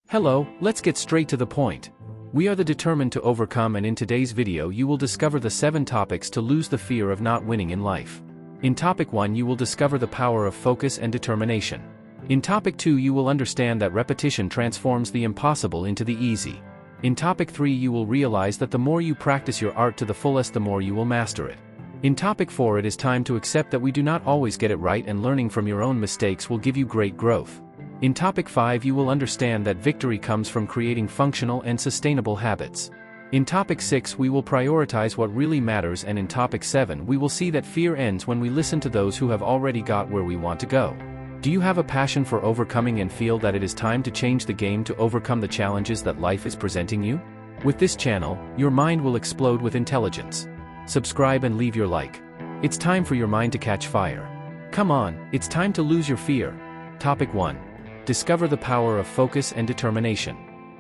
Hello, let's get straight to the point. We are the determined to overcome, and in today's video you will discover the 7 topics to lose the fear of not winning in life. In topic 1 you will discover the power of focus and determination. In topic 2 you will understand that repetition transforms the impossible into the easy. In topic 3 you will realize that the more you practice your art to the fullest, the more you will master it. In topic 4 it is time to accept that we do not always get it right, and learning from your own mistakes will give you great growth. In topic 5 you will understand that victory comes from creating functional and sustainable habits. In topic 6 we will prioritize what really matters, and in topic 7 we will see that fear ends when we listen to those who have already got where we want to go. Do you have a passion for overcoming and feel that it is time to change the game to overcome the challenges that life is presenting you? With this channel, your mind will explode with intelligence. Subscribe and leave your like. It's time for your mind to catch fire. Come on, it's time to lose your fear. Topic 1. Discover the power of focus and determination.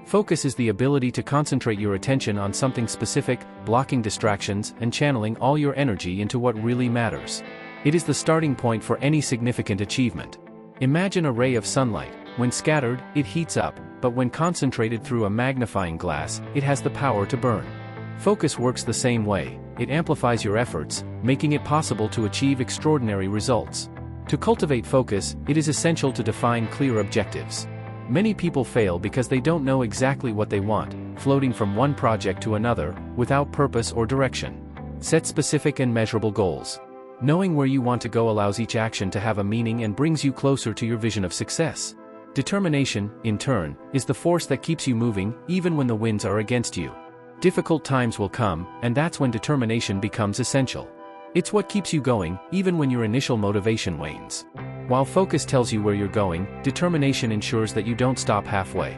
Focus is the ability to concentrate your attention on something specific, blocking distractions and channeling all your energy into what really matters. It is the starting point for any significant achievement. Imagine a ray of sunlight. When scattered, it heats up, but when concentrated through a magnifying glass, it has the power to burn. Focus works the same way. It amplifies your efforts, making it possible to achieve extraordinary results. To cultivate focus, it is essential to define clear objectives. Many people fail because they don't know exactly what they want, floating from one project to another, without purpose or direction. Set specific and measurable goals. Knowing where you want to go allows each action to have a meaning and brings you closer to your vision of success. Determination, in turn, is the force that keeps you moving, even when the winds are against you. Difficult times will come, and that's when determination becomes essential. It's what keeps you going, even when your initial motivation wanes. While focus tells you where you're going, determination ensures that you don't stop halfway.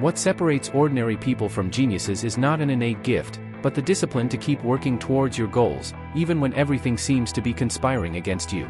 What separates ordinary people from geniuses is not an innate gift, but the discipline to keep working towards your goals, even when everything seems to be conspiring against you.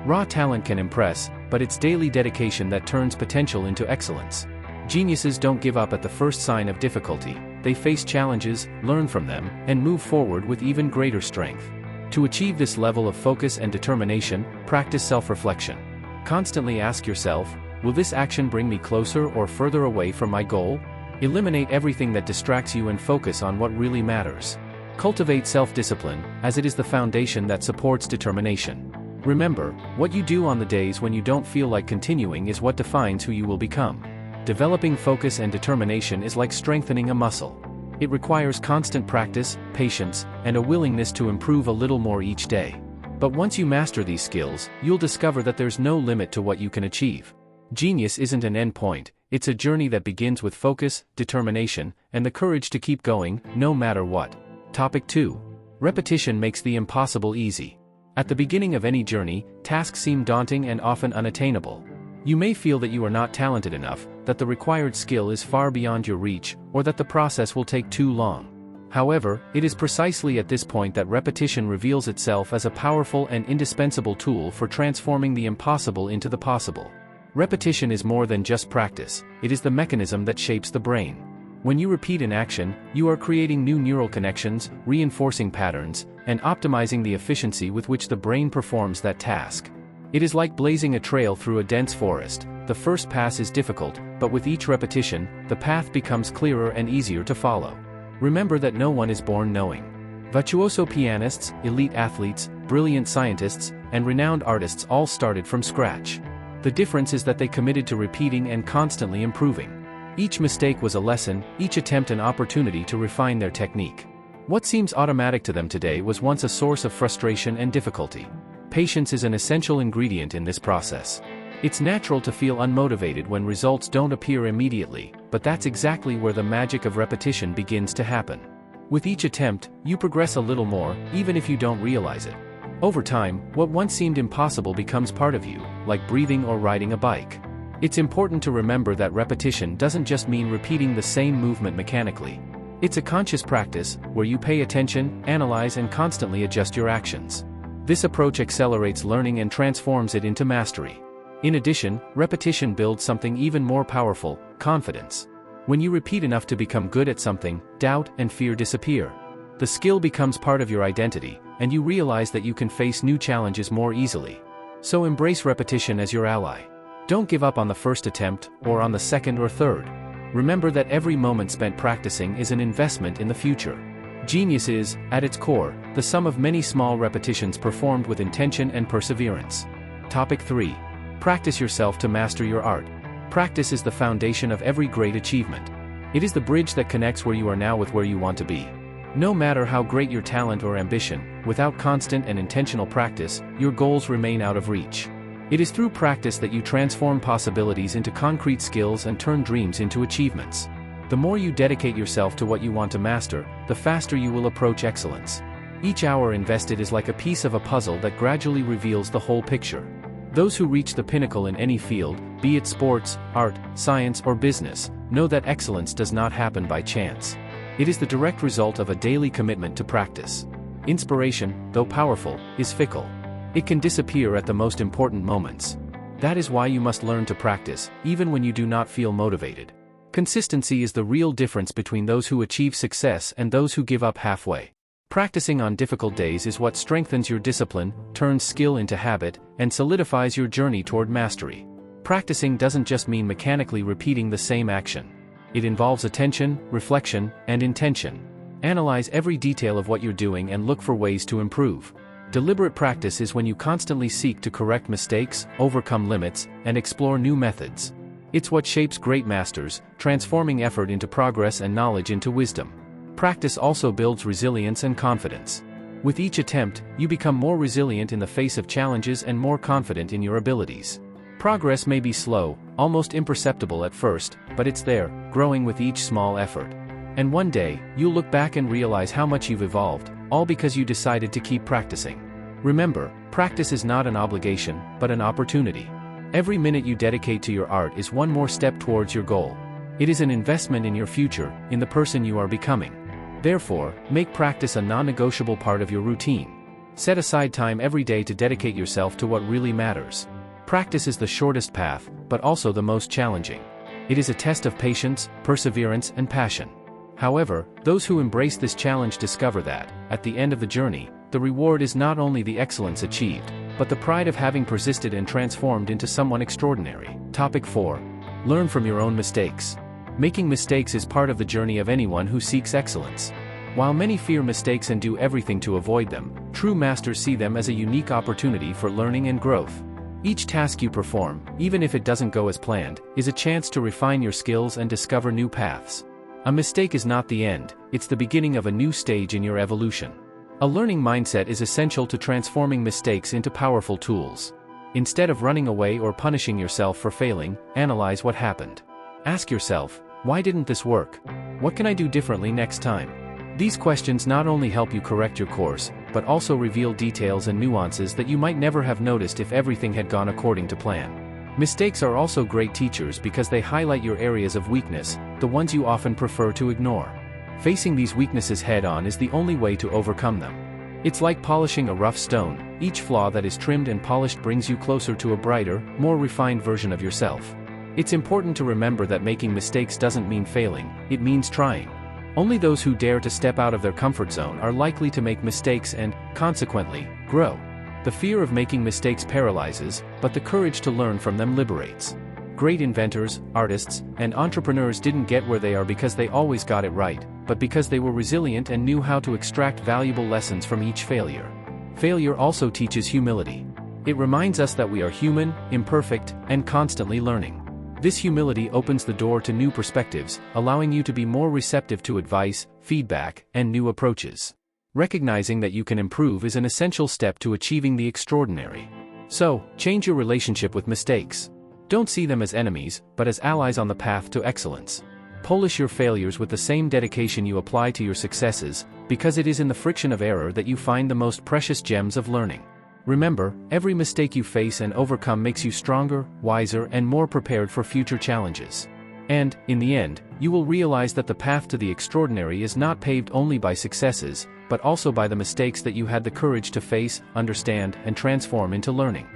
Raw talent can impress, but it's daily dedication that turns potential into excellence. Geniuses don't give up at the first sign of difficulty. They face challenges, learn from them, and move forward with even greater strength. To achieve this level of focus and determination, practice self-reflection. Constantly ask yourself, will this action bring me closer or further away from my goal? Eliminate everything that distracts you and focus on what really matters. Cultivate self-discipline, as it is the foundation that supports determination. Remember, what you do on the days when you don't feel like continuing is what defines who you will become. Developing focus and determination is like strengthening a muscle. It requires constant practice, patience, and a willingness to improve a little more each day. But once you master these skills, you'll discover that there's no limit to what you can achieve. Genius isn't an end point, it's a journey that begins with focus, determination, and the courage to keep going, no matter what. Topic 2. Repetition makes the impossible easy. At the beginning of any journey, tasks seem daunting and often unattainable. You may feel that you are not talented enough, that the required skill is far beyond your reach, or that the process will take too long. However, it is precisely at this point that repetition reveals itself as a powerful and indispensable tool for transforming the impossible into the possible. Repetition is more than just practice, it is the mechanism that shapes the brain. When you repeat an action, you are creating new neural connections, reinforcing patterns, and optimizing the efficiency with which the brain performs that task. It is like blazing a trail through a dense forest. The first pass is difficult, but with each repetition, the path becomes clearer and easier to follow. Remember that no one is born knowing. Virtuoso pianists, elite athletes, brilliant scientists, and renowned artists all started from scratch. The difference is that they committed to repeating and constantly improving. Each mistake was a lesson, each attempt an opportunity to refine their technique. What seems automatic to them today was once a source of frustration and difficulty. Patience is an essential ingredient in this process. It's natural to feel unmotivated when results don't appear immediately, but that's exactly where the magic of repetition begins to happen. With each attempt, you progress a little more, even if you don't realize it. Over time, what once seemed impossible becomes part of you, like breathing or riding a bike. It's important to remember that repetition doesn't just mean repeating the same movement mechanically. It's a conscious practice, where you pay attention, analyze, and constantly adjust your actions. This approach accelerates learning and transforms it into mastery. In addition, repetition builds something even more powerful: confidence. When you repeat enough to become good at something, doubt and fear disappear. The skill becomes part of your identity, and you realize that you can face new challenges more easily. So embrace repetition as your ally. Don't give up on the first attempt, or on the second or third. Remember that every moment spent practicing is an investment in the future. Genius is, at its core, the sum of many small repetitions performed with intention and perseverance. Topic 3. Practice yourself to master your art. Practice is the foundation of every great achievement. It is the bridge that connects where you are now with where you want to be. No matter how great your talent or ambition, without constant and intentional practice, your goals remain out of reach. It is through practice that you transform possibilities into concrete skills and turn dreams into achievements. The more you dedicate yourself to what you want to master, the faster you will approach excellence. Each hour invested is like a piece of a puzzle that gradually reveals the whole picture. Those who reach the pinnacle in any field, be it sports, art, science, or business, know that excellence does not happen by chance. It is the direct result of a daily commitment to practice. Inspiration, though powerful, is fickle. It can disappear at the most important moments. That is why you must learn to practice, even when you do not feel motivated. Consistency is the real difference between those who achieve success and those who give up halfway. Practicing on difficult days is what strengthens your discipline, turns skill into habit, and solidifies your journey toward mastery. Practicing doesn't just mean mechanically repeating the same action. It involves attention, reflection, and intention. Analyze every detail of what you're doing and look for ways to improve. Deliberate practice is when you constantly seek to correct mistakes, overcome limits, and explore new methods. It's what shapes great masters, transforming effort into progress and knowledge into wisdom. Practice also builds resilience and confidence. With each attempt, you become more resilient in the face of challenges and more confident in your abilities. Progress may be slow, almost imperceptible at first, but it's there, growing with each small effort. And one day, you'll look back and realize how much you've evolved, all because you decided to keep practicing. Remember, practice is not an obligation, but an opportunity. Every minute you dedicate to your art is one more step towards your goal. It is an investment in your future, in the person you are becoming. Therefore, make practice a non-negotiable part of your routine. Set aside time every day to dedicate yourself to what really matters. Practice is the shortest path, but also the most challenging. It is a test of patience, perseverance, and passion. However, those who embrace this challenge discover that, at the end of the journey, the reward is not only the excellence achieved, but the pride of having persisted and transformed into someone extraordinary. Topic 4. Learn from your own mistakes. Making mistakes is part of the journey of anyone who seeks excellence. While many fear mistakes and do everything to avoid them, true masters see them as a unique opportunity for learning and growth. Each task you perform, even if it doesn't go as planned, is a chance to refine your skills and discover new paths. A mistake is not the end, it's the beginning of a new stage in your evolution. A learning mindset is essential to transforming mistakes into powerful tools. Instead of running away or punishing yourself for failing, analyze what happened. Ask yourself, why didn't this work? What can I do differently next time? These questions not only help you correct your course, but also reveal details and nuances that you might never have noticed if everything had gone according to plan. Mistakes are also great teachers because they highlight your areas of weakness, the ones you often prefer to ignore. Facing these weaknesses head-on is the only way to overcome them. It's like polishing a rough stone. Each flaw that is trimmed and polished brings you closer to a brighter, more refined version of yourself. It's important to remember that making mistakes doesn't mean failing, it means trying. Only those who dare to step out of their comfort zone are likely to make mistakes and, consequently, grow. The fear of making mistakes paralyzes, but the courage to learn from them liberates. Great inventors, artists, and entrepreneurs didn't get where they are because they always got it right, but because they were resilient and knew how to extract valuable lessons from each failure. Failure also teaches humility. It reminds us that we are human, imperfect, and constantly learning. This humility opens the door to new perspectives, allowing you to be more receptive to advice, feedback, and new approaches. Recognizing that you can improve is an essential step to achieving the extraordinary. So, change your relationship with mistakes. Don't see them as enemies, but as allies on the path to excellence. Polish your failures with the same dedication you apply to your successes, because it is in the friction of error that you find the most precious gems of learning. Remember, every mistake you face and overcome makes you stronger, wiser, and more prepared for future challenges. And, in the end, you will realize that the path to the extraordinary is not paved only by successes, but also by the mistakes that you had the courage to face, understand, and transform into learning.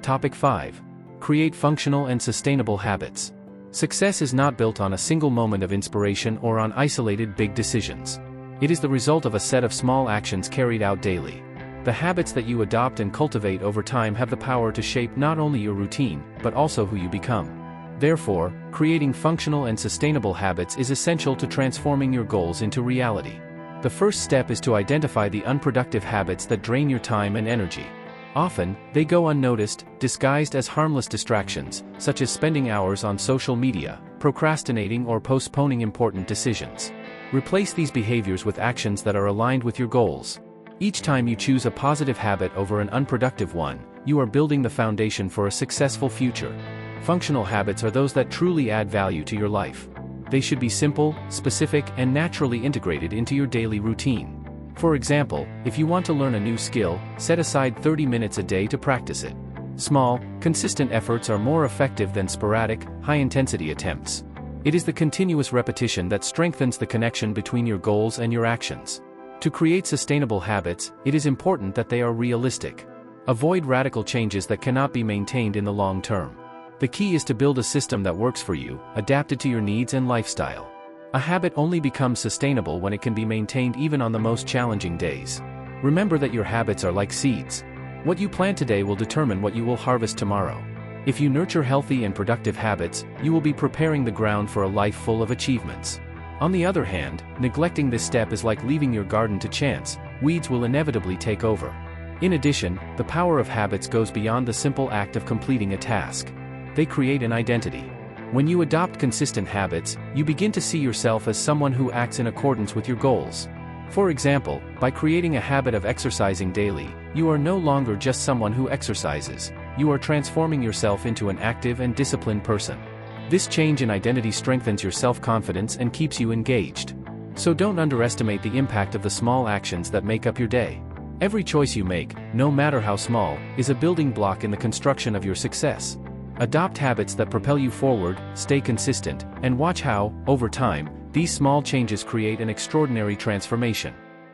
Topic 5. Create functional and sustainable habits. Success is not built on a single moment of inspiration or on isolated big decisions. It is the result of a set of small actions carried out daily. The habits that you adopt and cultivate over time have the power to shape not only your routine, but also who you become. Therefore, creating functional and sustainable habits is essential to transforming your goals into reality. The first step is to identify the unproductive habits that drain your time and energy. Often, they go unnoticed, disguised as harmless distractions, such as spending hours on social media, procrastinating or postponing important decisions. Replace these behaviors with actions that are aligned with your goals. Each time you choose a positive habit over an unproductive one, you are building the foundation for a successful future. Functional habits are those that truly add value to your life. They should be simple, specific, and naturally integrated into your daily routine. For example, if you want to learn a new skill, set aside 30 minutes a day to practice it. Small, consistent efforts are more effective than sporadic, high-intensity attempts. It is the continuous repetition that strengthens the connection between your goals and your actions. To create sustainable habits, it is important that they are realistic. Avoid radical changes that cannot be maintained in the long term. The key is to build a system that works for you, adapted to your needs and lifestyle. A habit only becomes sustainable when it can be maintained even on the most challenging days. Remember that your habits are like seeds. What you plant today will determine what you will harvest tomorrow. If you nurture healthy and productive habits, you will be preparing the ground for a life full of achievements. On the other hand, neglecting this step is like leaving your garden to chance. Weeds will inevitably take over. In addition, the power of habits goes beyond the simple act of completing a task. They create an identity. When you adopt consistent habits, you begin to see yourself as someone who acts in accordance with your goals. For example, by creating a habit of exercising daily, you are no longer just someone who exercises. You are transforming yourself into an active and disciplined person. This change in identity strengthens your self-confidence and keeps you engaged. So don't underestimate the impact of the small actions that make up your day. Every choice you make, no matter how small, is a building block in the construction of your success. Adopt habits that propel you forward, stay consistent, and watch how, over time, these small changes create an extraordinary transformation.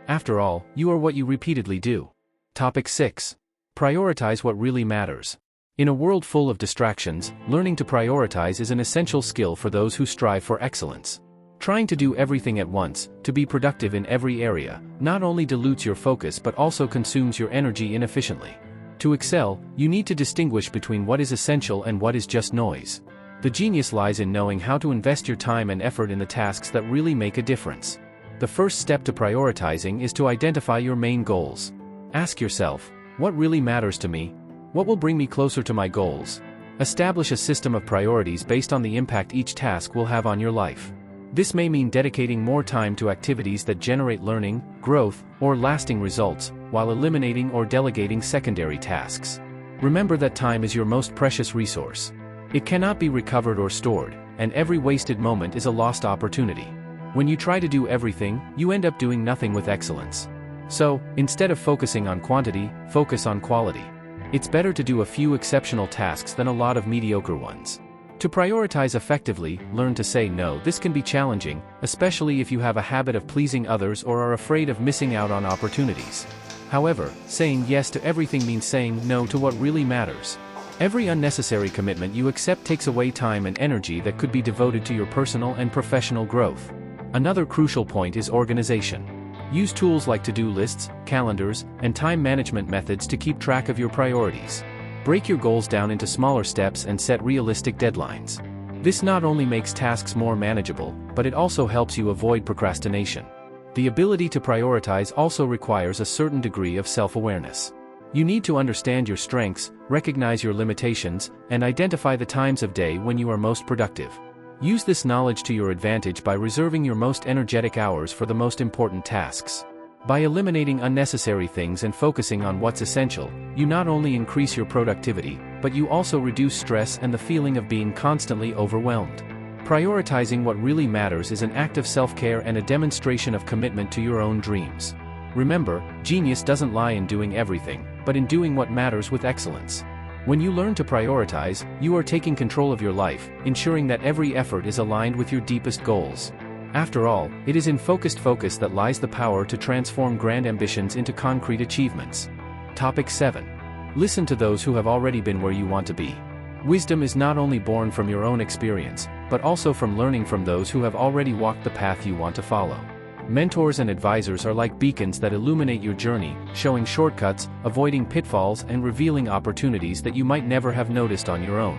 After all, you are what you repeatedly do. Topic 6. Prioritize what really matters. In a world full of distractions, learning to prioritize is an essential skill for those who strive for excellence. Trying to do everything at once, to be productive in every area, not only dilutes your focus but also consumes your energy inefficiently. To excel, you need to distinguish between what is essential and what is just noise. The genius lies in knowing how to invest your time and effort in the tasks that really make a difference. The first step to prioritizing is to identify your main goals. Ask yourself, what really matters to me? What will bring me closer to my goals? Establish a system of priorities based on the impact each task will have on your life. This may mean dedicating more time to activities that generate learning, growth, or lasting results, while eliminating or delegating secondary tasks. Remember that time is your most precious resource. It cannot be recovered or stored, and every wasted moment is a lost opportunity. When you try to do everything, you end up doing nothing with excellence. So, instead of focusing on quantity, focus on quality. It's better to do a few exceptional tasks than a lot of mediocre ones. To prioritize effectively, learn to say no. This can be challenging, especially if you have a habit of pleasing others or are afraid of missing out on opportunities. However, saying yes to everything means saying no to what really matters. Every unnecessary commitment you accept takes away time and energy that could be devoted to your personal and professional growth. Another crucial point is organization. Use tools like to-do lists, calendars, and time management methods to keep track of your priorities. Break your goals down into smaller steps and set realistic deadlines. This not only makes tasks more manageable, but it also helps you avoid procrastination. The ability to prioritize also requires a certain degree of self-awareness. You need to understand your strengths, recognize your limitations, and identify the times of day when you are most productive. Use this knowledge to your advantage by reserving your most energetic hours for the most important tasks. By eliminating unnecessary things and focusing on what's essential, you not only increase your productivity, but you also reduce stress and the feeling of being constantly overwhelmed. Prioritizing what really matters is an act of self-care and a demonstration of commitment to your own dreams. Remember, genius doesn't lie in doing everything, but in doing what matters with excellence. When you learn to prioritize, you are taking control of your life, ensuring that every effort is aligned with your deepest goals. After all, it is in focused focus that lies the power to transform grand ambitions into concrete achievements. Topic 7. Listen to those who have already been where you want to be. Wisdom is not only born from your own experience, but also from learning from those who have already walked the path you want to follow. Mentors and advisors are like beacons that illuminate your journey, showing shortcuts, avoiding pitfalls, and revealing opportunities that you might never have noticed on your own.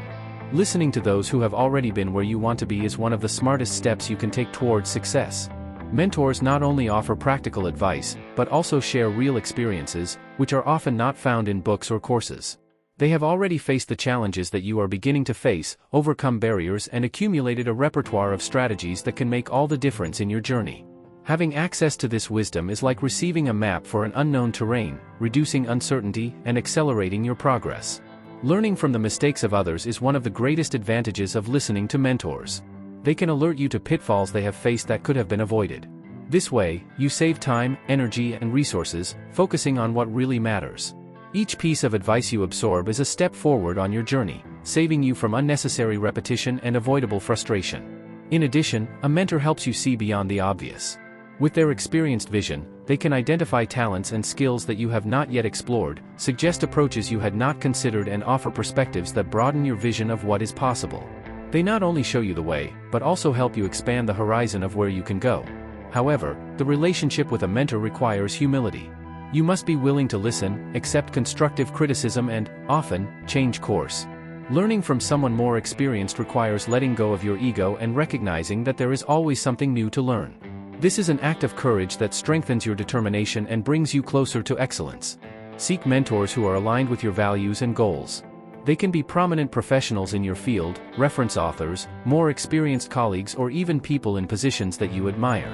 Listening to those who have already been where you want to be is one of the smartest steps you can take towards success. Mentors not only offer practical advice, but also share real experiences, which are often not found in books or courses. They have already faced the challenges that you are beginning to face, overcome barriers, and accumulated a repertoire of strategies that can make all the difference in your journey. Having access to this wisdom is like receiving a map for an unknown terrain, reducing uncertainty and accelerating your progress. Learning from the mistakes of others is one of the greatest advantages of listening to mentors. They can alert you to pitfalls they have faced that could have been avoided. This way, you save time, energy, and resources, focusing on what really matters. Each piece of advice you absorb is a step forward on your journey, saving you from unnecessary repetition and avoidable frustration. In addition, a mentor helps you see beyond the obvious. With their experienced vision, they can identify talents and skills that you have not yet explored, suggest approaches you had not considered, and offer perspectives that broaden your vision of what is possible. They not only show you the way, but also help you expand the horizon of where you can go. However, the relationship with a mentor requires humility. You must be willing to listen, accept constructive criticism, and, often, change course. Learning from someone more experienced requires letting go of your ego and recognizing that there is always something new to learn. This is an act of courage that strengthens your determination and brings you closer to excellence. Seek mentors who are aligned with your values and goals. They can be prominent professionals in your field, reference authors, more experienced colleagues, or even people in positions that you admire.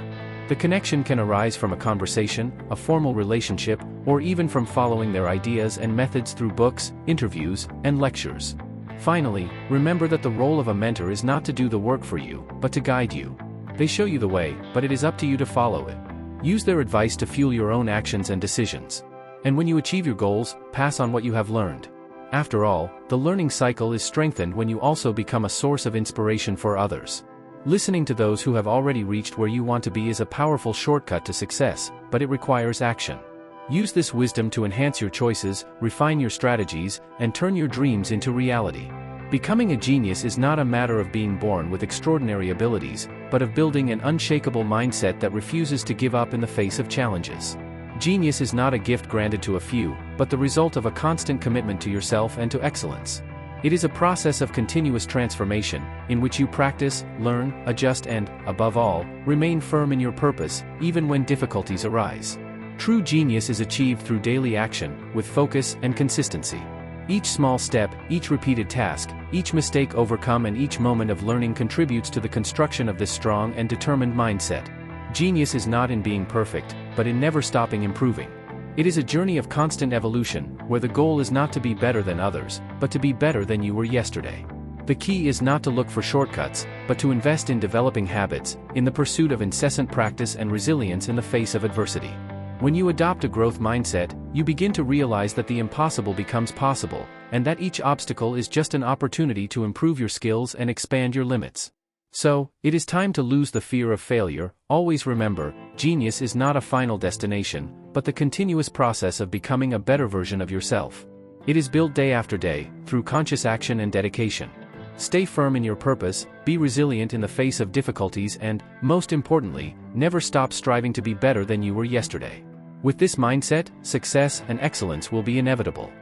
The connection can arise from a conversation, a formal relationship, or even from following their ideas and methods through books, interviews, and lectures. Finally, remember that the role of a mentor is not to do the work for you, but to guide you. They show you the way, but it is up to you to follow it. Use their advice to fuel your own actions and decisions. And when you achieve your goals, pass on what you have learned. After all, the learning cycle is strengthened when you also become a source of inspiration for others. Listening to those who have already reached where you want to be is a powerful shortcut to success, but it requires action. Use this wisdom to enhance your choices, refine your strategies, and turn your dreams into reality. Becoming a genius is not a matter of being born with extraordinary abilities, but of building an unshakable mindset that refuses to give up in the face of challenges. Genius is not a gift granted to a few, but the result of a constant commitment to yourself and to excellence. It is a process of continuous transformation, in which you practice, learn, adjust, and, above all, remain firm in your purpose, even when difficulties arise. True genius is achieved through daily action, with focus and consistency. Each small step, each repeated task, each mistake overcome, and each moment of learning contributes to the construction of this strong and determined mindset. Genius is not in being perfect, but in never stopping improving. It is a journey of constant evolution, where the goal is not to be better than others, but to be better than you were yesterday. The key is not to look for shortcuts, but to invest in developing habits, in the pursuit of incessant practice and resilience in the face of adversity. When you adopt a growth mindset, you begin to realize that the impossible becomes possible, and that each obstacle is just an opportunity to improve your skills and expand your limits. So, it is time to lose the fear of failure. Always remember, genius is not a final destination, but the continuous process of becoming a better version of yourself. It is built day after day, through conscious action and dedication. Stay firm in your purpose, be resilient in the face of difficulties, and, most importantly, never stop striving to be better than you were yesterday. With this mindset, success and excellence will be inevitable.